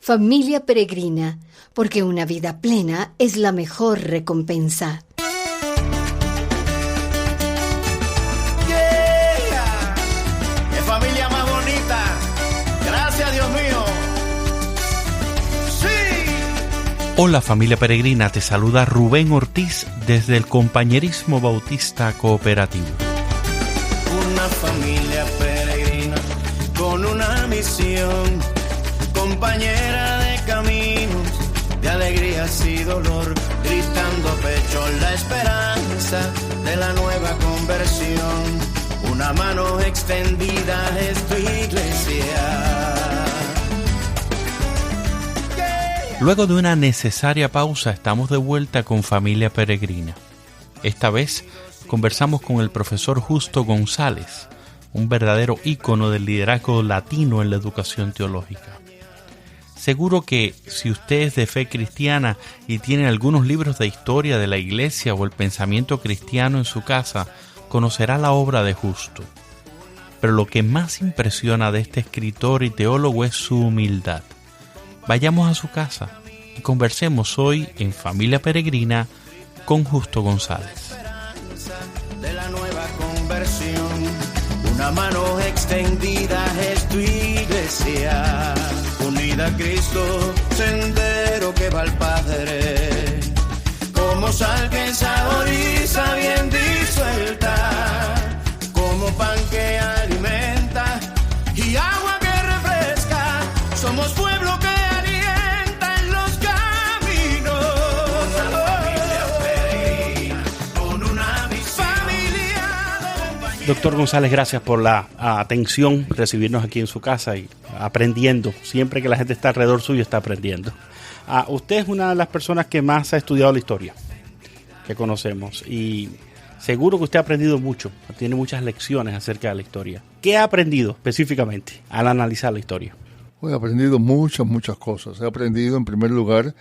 Familia Peregrina, porque una vida plena es la mejor recompensa. ¡Yeah! ¡Qué familia más bonita! ¡Gracias, Dios mío! ¡Sí! Hola familia peregrina, te saluda Rubén Ortiz desde el Compañerismo Bautista Cooperativo. Una familia peregrina con una misión, compañera de caminos, de alegrías y dolor, gritando a pecho la esperanza de la nueva conversión. Una mano extendida es tu iglesia. Luego de una necesaria pausa, estamos de vuelta con Familia Peregrina. Esta vez conversamos con el profesor Justo González, un verdadero ícono del liderazgo latino en la educación teológica. Seguro que si usted es de fe cristiana y tiene algunos libros de historia de la iglesia o el pensamiento cristiano en su casa, conocerá la obra de Justo. Pero lo que más impresiona de este escritor y teólogo es su humildad. Vayamos a su casa y conversemos hoy en Familia Peregrina con Justo González. De la nueva conversión, una mano extendida es tu iglesia, unida a Cristo, sendero que va al Padre, como sal que saboriza bien disuelta, como pan que alimenta y agua que refresca, somos pueblo que alienta en los caminos. Una familia peregrina con una visión. Doctor González, gracias por la atención, recibirnos aquí en su casa y aprendiendo. Siempre que la gente está alrededor suyo está aprendiendo. Usted es una de las personas que más ha estudiado la historia que conocemos y seguro que usted ha aprendido mucho, tiene muchas lecciones acerca de la historia. ¿Qué ha aprendido específicamente al analizar la historia? He aprendido muchas cosas. He aprendido, en primer lugar,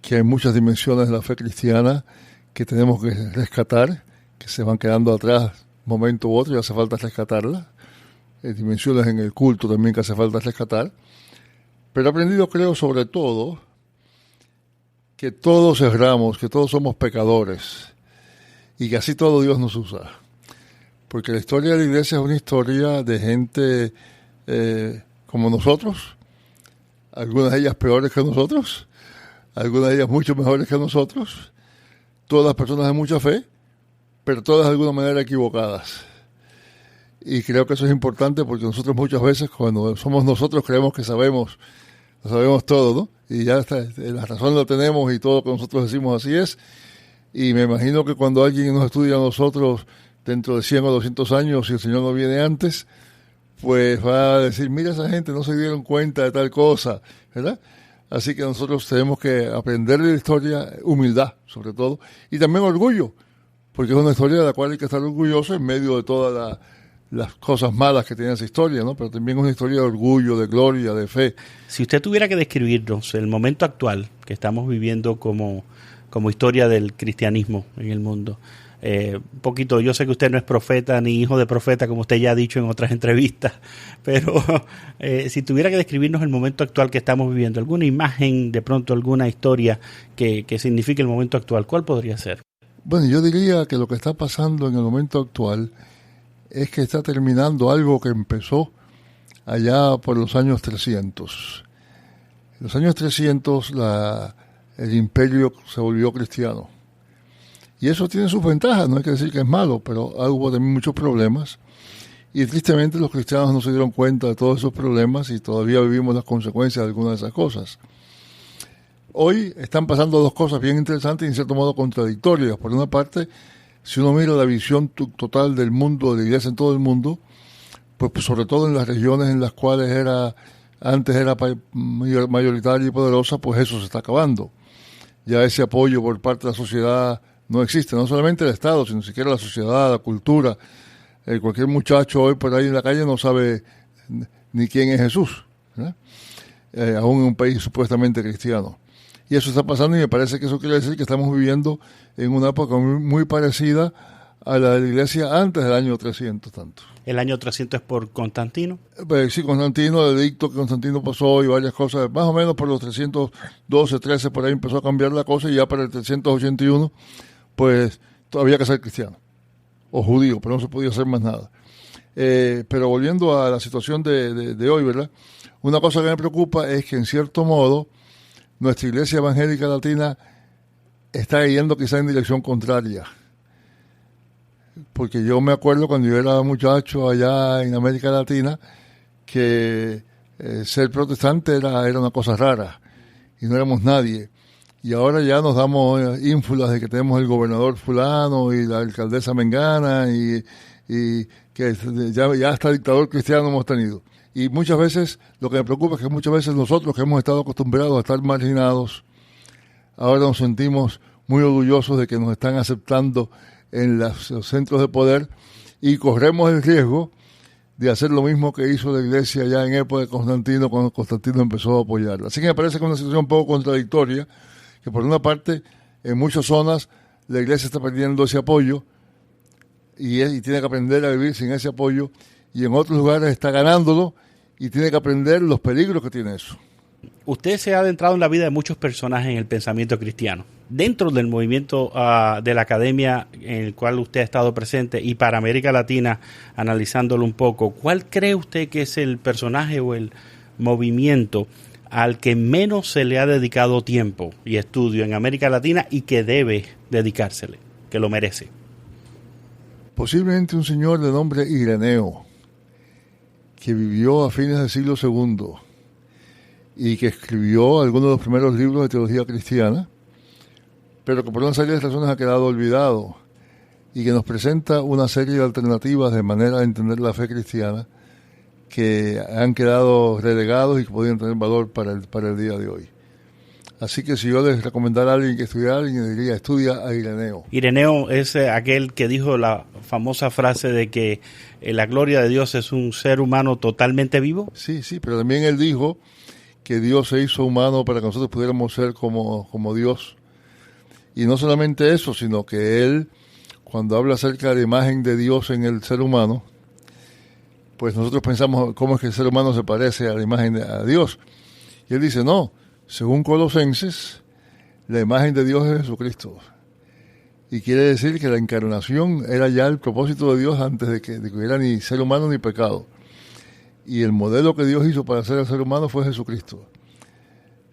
que hay muchas dimensiones de la fe cristiana que tenemos que rescatar, que se van quedando atrás un momento u otro y hace falta rescatarlas. Hay dimensiones en el culto también que hace falta rescatar. Pero he aprendido, creo, sobre todo, que todos erramos, que todos somos pecadores y que así todo Dios nos usa. Porque la historia de la iglesia es una historia de gente como nosotros, algunas de ellas peores que nosotros, algunas de ellas mucho mejores que nosotros, todas personas de mucha fe, pero todas de alguna manera equivocadas. Y creo que eso es importante porque nosotros muchas veces cuando somos nosotros creemos que sabemos, lo sabemos todo, ¿no? Y ya está, la razón la tenemos y todo lo que nosotros decimos así es. Y me imagino que cuando alguien nos estudia a nosotros dentro de 100 o 200 años, si el Señor no viene antes, pues va a decir, mira, esa gente no se dieron cuenta de tal cosa, ¿verdad? Así que nosotros tenemos que aprender de la historia, humildad sobre todo, y también orgullo, porque es una historia de la cual hay que estar orgulloso en medio de todas las cosas malas que tiene esa historia, ¿no? Pero también es una historia de orgullo, de gloria, de fe. Si usted tuviera que describirnos el momento actual que estamos viviendo como historia del cristianismo en el mundo, un poquito, yo sé que usted no es profeta ni hijo de profeta, como usted ya ha dicho en otras entrevistas, pero si tuviera que describirnos el momento actual que estamos viviendo, alguna imagen, de pronto alguna historia que signifique el momento actual, ¿cuál podría ser? Bueno, yo diría que lo que está pasando en el momento actual es que está terminando algo que empezó allá por los años 300. En los años 300 el imperio se volvió cristiano. Y eso tiene sus ventajas, no hay que decir que es malo, pero hubo también muchos problemas. Y tristemente los cristianos no se dieron cuenta de todos esos problemas y todavía vivimos las consecuencias de algunas de esas cosas. Hoy están pasando dos cosas bien interesantes y en cierto modo contradictorias. Por una parte, si uno mira la visión total del mundo, de la iglesia en todo el mundo, pues sobre todo en las regiones en las cuales antes era mayoritaria y poderosa, pues eso se está acabando. Ya ese apoyo por parte de la sociedad no existe, no solamente el Estado, sino siquiera la sociedad, la cultura. Cualquier muchacho hoy por ahí en la calle no sabe ni quién es Jesús, ¿verdad? Aún en un país supuestamente cristiano. Y eso está pasando y me parece que eso quiere decir que estamos viviendo en una época muy parecida a la de la iglesia antes del año 300 tanto. ¿El año 300 es por Constantino? Pues sí, Constantino, el edicto que Constantino pasó y varias cosas, más o menos por los 312, 13, por ahí empezó a cambiar la cosa, y ya para el 381, pues todavía que ser cristiano o judío, pero no se podía hacer más nada. Pero volviendo a la situación de hoy, ¿verdad? Una cosa que me preocupa es que, en cierto modo, nuestra iglesia evangélica latina está yendo quizá en dirección contraria. Porque yo me acuerdo cuando yo era muchacho allá en América Latina que ser protestante era una cosa rara y no éramos nadie. Y ahora ya nos damos ínfulas de que tenemos el gobernador fulano y la alcaldesa mengana y que ya hasta dictador cristiano hemos tenido. Y muchas veces, lo que me preocupa es que muchas veces nosotros, que hemos estado acostumbrados a estar marginados, ahora nos sentimos muy orgullosos de que nos están aceptando en los centros de poder, y corremos el riesgo de hacer lo mismo que hizo la iglesia ya en época de Constantino, cuando Constantino empezó a apoyarla. Así que me parece que es una situación un poco contradictoria, que por una parte, en muchas zonas, la iglesia está perdiendo ese apoyo y tiene que aprender a vivir sin ese apoyo, y en otros lugares está ganándolo y tiene que aprender los peligros que tiene eso. Usted se ha adentrado en la vida de muchos personajes en el pensamiento cristiano. Dentro del movimiento de la academia en el cual usted ha estado presente, y para América Latina, analizándolo un poco, ¿cuál cree usted que es el personaje o el movimiento al que menos se le ha dedicado tiempo y estudio en América Latina y que debe dedicársele, que lo merece? Posiblemente un señor de nombre Ireneo, que vivió a fines del siglo II y que escribió algunos de los primeros libros de teología cristiana, pero que por una serie de razones ha quedado olvidado, y que nos presenta una serie de alternativas de manera de entender la fe cristiana que han quedado relegados y que podrían tener valor para el día de hoy. Así que si yo les recomendara a alguien que estudiara, alguien diría: estudia a Ireneo. Ireneo es aquel que dijo la famosa frase de que la gloria de Dios es un ser humano totalmente vivo. Sí, pero también él dijo que Dios se hizo humano para que nosotros pudiéramos ser como Dios. Y no solamente eso, sino que él, cuando habla acerca de la imagen de Dios en el ser humano, pues nosotros pensamos cómo es que el ser humano se parece a la imagen de Dios. Y él dice: no, según Colosenses, la imagen de Dios es Jesucristo. Y quiere decir que la encarnación era ya el propósito de Dios antes de que hubiera ni ser humano ni pecado. Y el modelo que Dios hizo para ser el ser humano fue Jesucristo.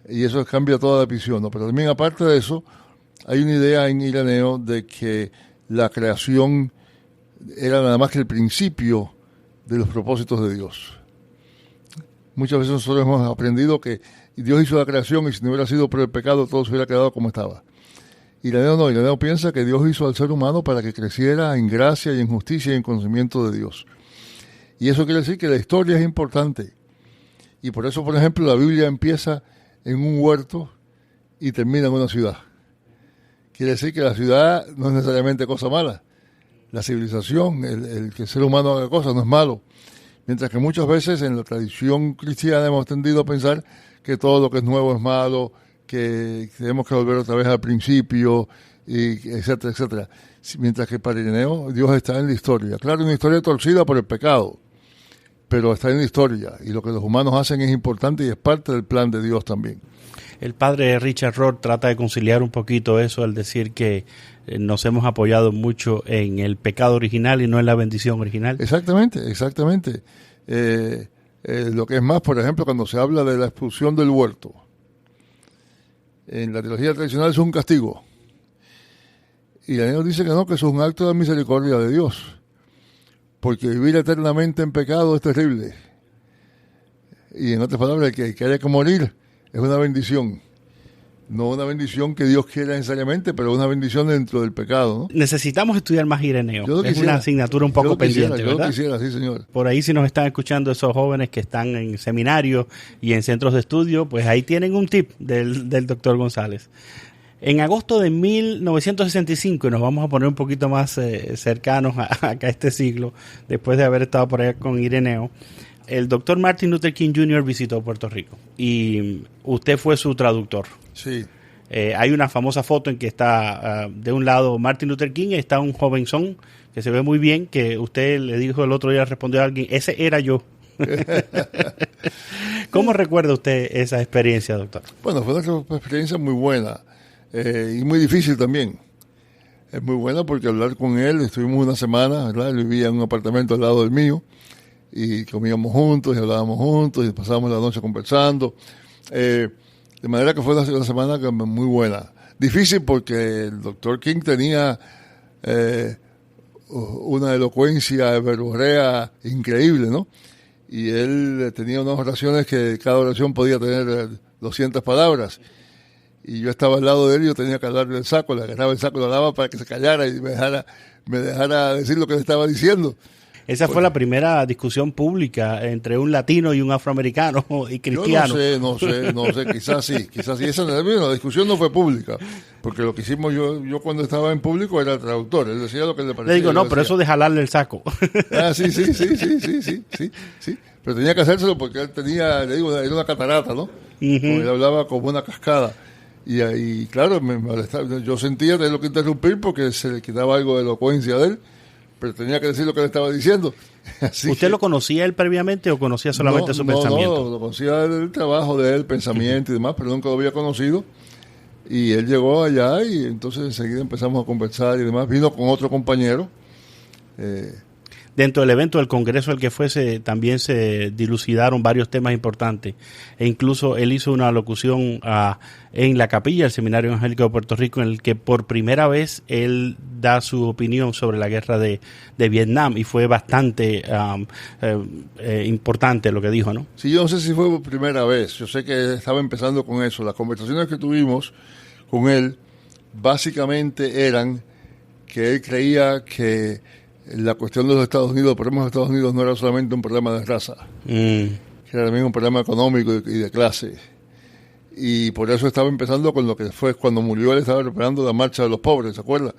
Y eso cambia toda la visión, ¿no? Pero también, aparte de eso, hay una idea en Ireneo de que la creación era nada más que el principio de los propósitos de Dios. Muchas veces nosotros hemos aprendido que Dios hizo la creación y si no hubiera sido por el pecado todo se hubiera quedado como estaba. Ireneo no, Ireneo piensa que Dios hizo al ser humano para que creciera en gracia y en justicia y en conocimiento de Dios. Y eso quiere decir que la historia es importante. Y por eso, por ejemplo, la Biblia empieza en un huerto y termina en una ciudad. Quiere decir que la ciudad no es necesariamente cosa mala. La civilización, el que el ser humano haga cosas, no es malo. Mientras que muchas veces en la tradición cristiana hemos tendido a pensar que todo lo que es nuevo es malo, que tenemos que volver otra vez al principio, y etcétera, etcétera. Mientras que para Ireneo, Dios está en la historia. Claro, una historia torcida por el pecado, pero está en la historia. Y lo que los humanos hacen es importante y es parte del plan de Dios también. El padre Richard Rohr trata de conciliar un poquito eso al decir que nos hemos apoyado mucho en el pecado original y no en la bendición original. Exactamente. Lo que es más, por ejemplo, cuando se habla de la expulsión del huerto, en la teología tradicional es un castigo. Y Ireneo dice que no, que eso es un acto de misericordia de Dios, porque vivir eternamente en pecado es terrible. Y en otras palabras, que haya que morir es una bendición. No una bendición que Dios quiera necesariamente, pero una bendición dentro del pecado, ¿no? Necesitamos estudiar más Ireneo. Es una asignatura un poco pendiente, ¿verdad? Yo lo quisiera, sí, señor. Por ahí, si nos están escuchando esos jóvenes que están en seminarios y en centros de estudio, pues ahí tienen un tip del doctor González. En agosto de 1965, y nos vamos a poner un poquito más cercanos a este siglo, después de haber estado por allá con Ireneo, el doctor Martin Luther King Jr. visitó Puerto Rico y usted fue su traductor. Sí. Hay una famosa foto en que está de un lado Martin Luther King y está un jovenzón que se ve muy bien, que usted le dijo el otro día, respondió a alguien, ese era yo. ¿Cómo recuerda usted esa experiencia, doctor? Bueno, fue una experiencia muy buena y muy difícil también. Es muy buena porque hablar con él, estuvimos una semana, ¿verdad? Él vivía en un apartamento al lado del mío y comíamos juntos y hablábamos juntos y pasábamos la noche conversando. De manera que fue una semana muy buena. Difícil porque el doctor King tenía una elocuencia verborrea increíble, ¿no? Y él tenía unas oraciones que cada oración podía tener 200 palabras. Y yo estaba al lado de él y yo tenía que hablarle el saco, le agarraba el saco y lo daba para que se callara y me dejara decir lo que le estaba diciendo. Esa fue la primera discusión pública entre un latino y un afroamericano y cristiano. Yo no sé, quizás sí. La discusión no fue pública, porque lo que hicimos yo cuando estaba en público era el traductor, él decía lo que le parecía. Le digo, no, pero eso de jalarle el saco. Ah, sí. Pero tenía que hacérselo porque él tenía, le digo, era una catarata, ¿no? Él hablaba como una cascada. Y claro, me molestaba. Yo sentía de lo que interrumpir porque se le quitaba algo de elocuencia de él, pero tenía que decir lo que le estaba diciendo. Así ¿Usted lo conocía él previamente o conocía solamente su pensamiento? No, lo conocía el trabajo de él, el pensamiento y demás, pero nunca lo había conocido. Y él llegó allá y entonces enseguida empezamos a conversar y demás. Vino con otro compañero. Dentro del evento del Congreso al que fuese, también se dilucidaron varios temas importantes. E incluso él hizo una locución en la capilla del Seminario Evangélico de Puerto Rico, en el que por primera vez él da su opinión sobre la guerra de Vietnam, y fue bastante importante lo que dijo, ¿no? Sí, yo no sé si fue por primera vez. Yo sé que estaba empezando con eso. Las conversaciones que tuvimos con él básicamente eran que él creía que la cuestión de los Estados Unidos, el problema de los Estados Unidos no era solamente un problema de raza, que era también un problema económico y de clase. Y por eso estaba empezando con lo que fue cuando murió, él estaba preparando la marcha de los pobres, ¿se acuerda?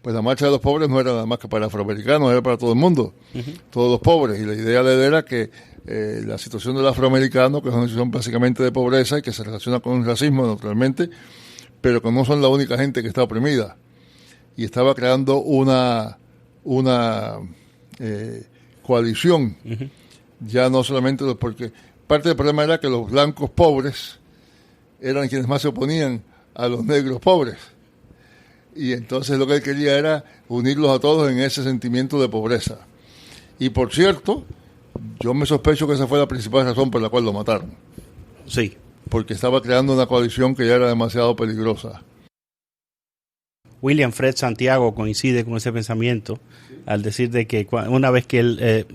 Pues la marcha de los pobres no era nada más que para afroamericanos, era para todo el mundo, todos los pobres. Y la idea de él era que la situación del afroamericano, que es una situación básicamente de pobreza y que se relaciona con el racismo naturalmente, pero que no son la única gente que está oprimida. Y estaba creando una coalición, ya no solamente porque parte del problema era que los blancos pobres eran quienes más se oponían a los negros pobres, y entonces lo que él quería era unirlos a todos en ese sentimiento de pobreza. Y por cierto, yo me sospecho que esa fue la principal razón por la cual lo mataron. Sí. Porque estaba creando una coalición que ya era demasiado peligrosa. William Fred Santiago coincide con ese pensamiento al decir de que una vez que él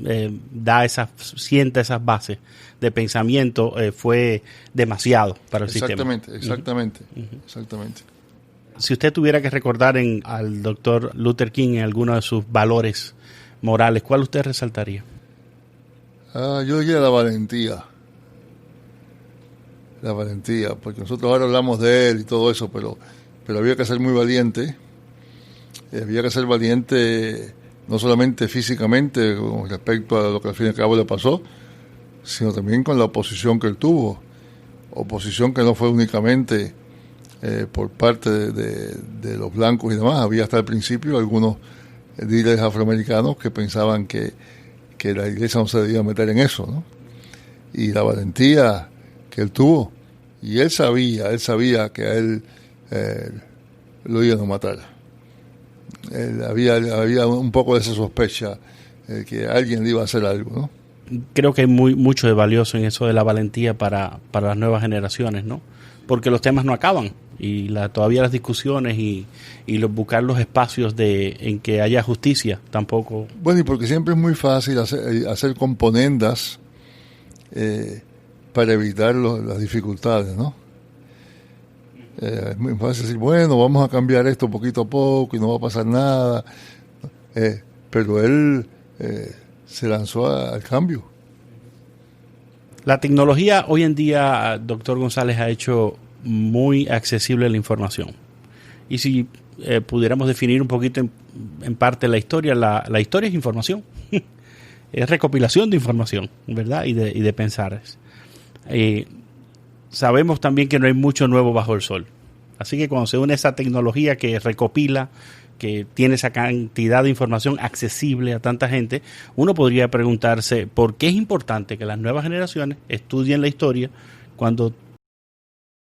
sienta esas bases de pensamiento, fue demasiado para el sistema. Exactamente. Si usted tuviera que recordar al doctor Luther King en alguno de sus valores morales, ¿cuál usted resaltaría? Yo diría la valentía. La valentía, porque nosotros ahora hablamos de él y todo eso, pero había que ser muy valiente. Había que ser valiente no solamente físicamente con respecto a lo que al fin y al cabo le pasó, sino también con la oposición que él tuvo. Oposición que no fue únicamente por parte de los blancos y demás. Había hasta el principio algunos líderes afroamericanos que pensaban que la iglesia no se debía meter en eso, ¿no? Y la valentía que él tuvo, y él sabía que a él lo iban a matar. Había un poco de esa sospecha que alguien le iba a hacer algo, ¿no? Creo que hay mucho de valioso en eso de la valentía para las nuevas generaciones, ¿no? Porque los temas no acaban y todavía las discusiones y buscar los espacios en que haya justicia tampoco. Bueno, y porque siempre es muy fácil hacer componendas para evitar las dificultades, ¿no? Es muy fácil decir, bueno, vamos a cambiar esto poquito a poco y no va a pasar nada. Pero él se lanzó al cambio. La tecnología hoy en día, doctor González, ha hecho muy accesible la información. Y si pudiéramos definir un poquito en parte la historia, la historia es información. Es recopilación de información, ¿verdad? Y de pensares. Sabemos también que no hay mucho nuevo bajo el sol. Así que cuando se une esa tecnología que recopila, que tiene esa cantidad de información accesible a tanta gente, uno podría preguntarse por qué es importante que las nuevas generaciones estudien la historia cuando